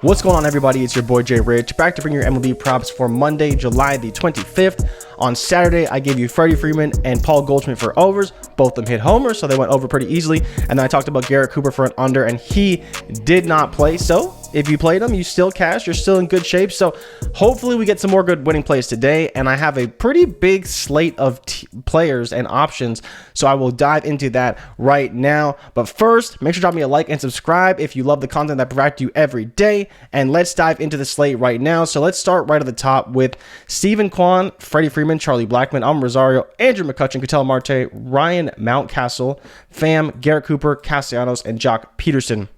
What's going on, everybody? It's your boy Jay Rich, back to bring your MLB props for Monday, July the 25th. On Saturday, I gave you Freddie Freeman and Paul Goldschmidt for overs. Both of them hit homers, so they went over pretty easily. And then I talked about Garrett Cooper for an under, and he did not play. So if you played him, you still cashed. You're still in good shape. So hopefully we get some more good winning plays today. And I have a pretty big slate of players and options, so I will dive into that right now. But first, make sure to drop me a like and subscribe if you love the content that I provide to you every day. And let's dive into the slate right now. So let's start right at the top with Steven Kwan, Freddie Freeman, Charlie Blackmon, Rosario, Andrew McCutchen, Ketel Marte, Ryan Mountcastle, Pham, Garrett Cooper, Castellanos, and Jock Peterson.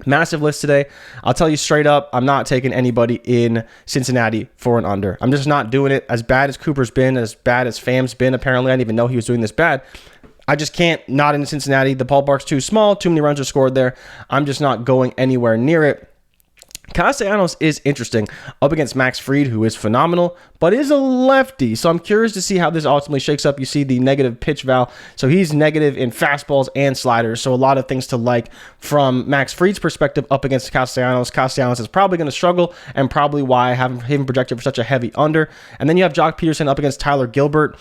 Massive list today. I'll tell you straight up, I'm not taking anybody in Cincinnati for an under. I'm just not doing it. As bad as Cooper's been, as bad as Pham's been, apparently I didn't even know he was doing this bad. I just can't, not in Cincinnati. The ballpark's too small. Too many runs are scored there. I'm just not going anywhere near it. Castellanos is interesting up against Max Fried, who is phenomenal, but is a lefty. So I'm curious to see how this ultimately shakes up. You see the negative pitch val. So he's negative in fastballs and sliders. So a lot of things to like from Max Fried's perspective up against Castellanos. Castellanos is probably going to struggle, and probably why I have him projected for such a heavy under. And then you have Jock Peterson up against Tyler Gilbert.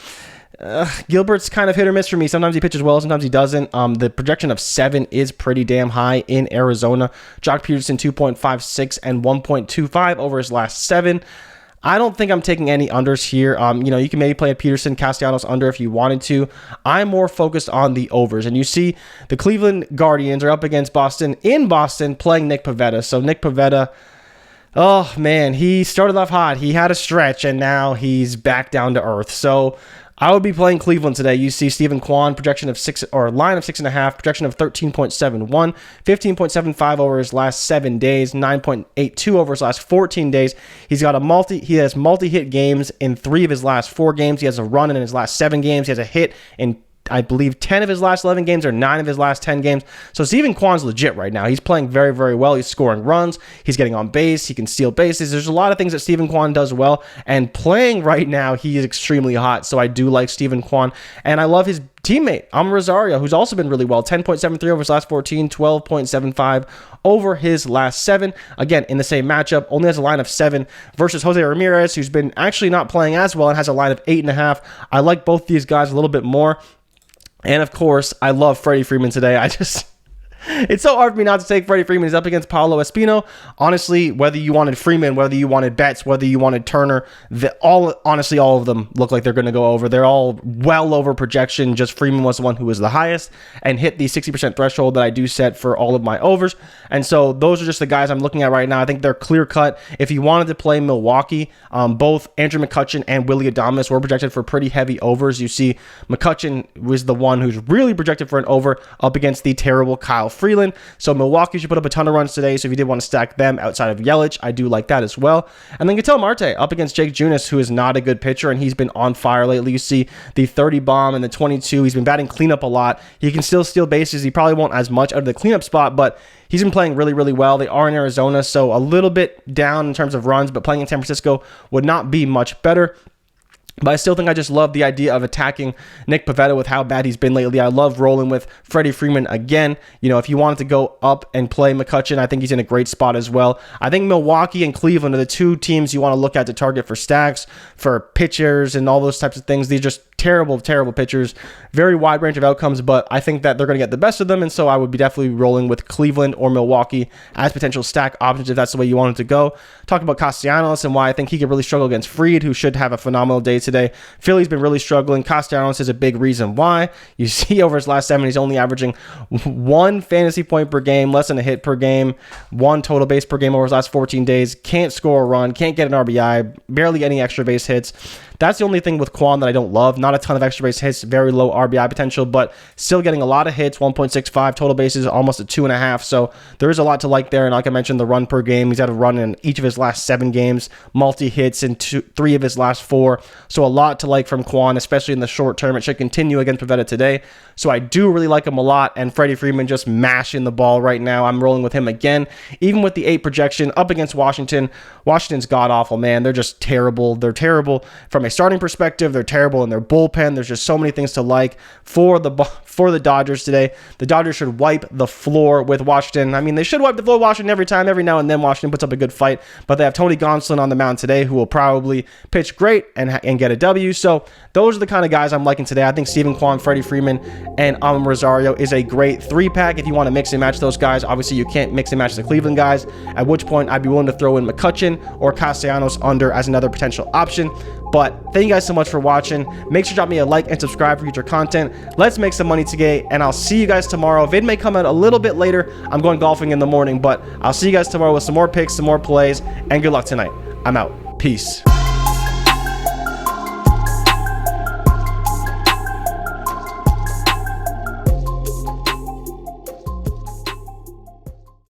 Gilbert's kind of hit or miss for me. Sometimes he pitches well, sometimes he doesn't. The projection of 7 is pretty damn high in Arizona. Jock Peterson 2.56 and 1.25 over his last 7. I don't think I'm taking any unders here. You can maybe play a Peterson Castellanos under if you wanted to. I'm more focused on the overs. And you see the Cleveland Guardians are up against Boston in Boston playing Nick Pivetta. So Nick Pivetta, oh man, he started off hot. He had a stretch and now he's back down to earth. So I would be playing Cleveland today. You see Steven Kwan, projection of 6, or line of 6.5, projection of 13.71, 15.75 over his last 7 days, 9.82 over his last 14 days. He has multi-hit games in 3 of his last 4 games. He has a run in his last 7 games. He has a hit in, I believe, 10 of his last 11 games or 9 of his last 10 games. So Steven Kwan's legit right now. He's playing very, very well. He's scoring runs. He's getting on base. He can steal bases. There's a lot of things that Steven Kwan does well. And playing right now, he is extremely hot. So I do like Steven Kwan. And I love his teammate, Rosario, who's also been really well. 10.73 over his last 14, 12.75 over his last 7. Again, in the same matchup, only has a line of 7 versus Jose Ramirez, who's been actually not playing as well and has a line of 8.5. I like both these guys a little bit more. And of course, I love Freddie Freeman today. It's so hard for me not to take Freddie Freeman. He's up against Paolo Espino. Honestly, whether you wanted Freeman, whether you wanted Betts, whether you wanted Turner, honestly, all of them look like they're going to go over. They're all well over projection. Just Freeman was the one who was the highest and hit the 60% threshold that I do set for all of my overs. And so those are just the guys I'm looking at right now. I think they're clear cut. If you wanted to play Milwaukee, both Andrew McCutchen and Willy Adames were projected for pretty heavy overs. You see McCutchen was the one who's really projected for an over up against the terrible Kyle Freeland. So Milwaukee should put up a ton of runs today. So if you did want to stack them outside of Yelich, I do like that as well. And then Ketel Marte up against Jake Junis, who is not a good pitcher, and he's been on fire lately. You see the 30 bomb and the 22. He's been batting cleanup a lot. He can still steal bases. He probably won't as much out of the cleanup spot, but he's been playing really, really well. They are in Arizona, so a little bit down in terms of runs, but playing in San Francisco would not be much better. But I still think I just love the idea of attacking Nick Pivetta with how bad he's been lately. I love rolling with Freddie Freeman again. If you wanted to go up and play McCutchen, I think he's in a great spot as well. I think Milwaukee and Cleveland are the 2 teams you want to look at to target for stacks, for pitchers, and all those types of things. These are just terrible, terrible pitchers. Very wide range of outcomes, but I think that they're going to get the best of them, and so I would be definitely rolling with Cleveland or Milwaukee as potential stack options if that's the way you wanted to go. Talk about Castellanos and why I think he could really struggle against Fried, who should have a phenomenal day today. Philly's been really struggling. Castellanos is a big reason why. You see over his last 7, he's only averaging 1 fantasy point per game, less than a hit per game, 1 total base per game over his last 14 days. Can't score a run, can't get an RBI, barely any extra base hits. That's the only thing with Kwan that I don't love. Not a ton of extra base hits, very low RBI potential, but still getting a lot of hits, 1.65 total bases, almost a 2.5. So there is a lot to like there. And like I mentioned, the run per game, he's had a run in each of his last 7 games, multi-hits in 3 of his last 4. So a lot to like from Kwan, especially in the short term. It should continue against Pivetta today. So I do really like him a lot. And Freddie Freeman just mashing the ball right now. I'm rolling with him again, even with the 8 projection up against Washington. Washington's god-awful, man. They're just terrible. They're terrible from a starting perspective. They're terrible in their bullpen. bullpen. There's just so many things to like for the Dodgers today. The Dodgers should wipe the floor with Washington. I mean, they should wipe the floor with Washington every time. Every now and then Washington puts up a good fight, but they have Tony Gonsolin on the mound today, who will probably pitch great and get a W. So those are the kind of guys I'm liking today. I think Steven Kwan, Freddie Freeman, and Rosario is a great 3-pack if you want to mix and match those guys. Obviously, you can't mix and match the Cleveland guys, at which point I'd be willing to throw in McCutchen or Castellanos under as another potential option. But thank you guys so much for watching. Make sure to drop me a like and subscribe for future content. Let's make some money today, and I'll see you guys tomorrow. Vid may come out a little bit later. I'm going golfing in the morning, but I'll see you guys tomorrow with some more picks, some more plays, and good luck tonight. I'm out. Peace.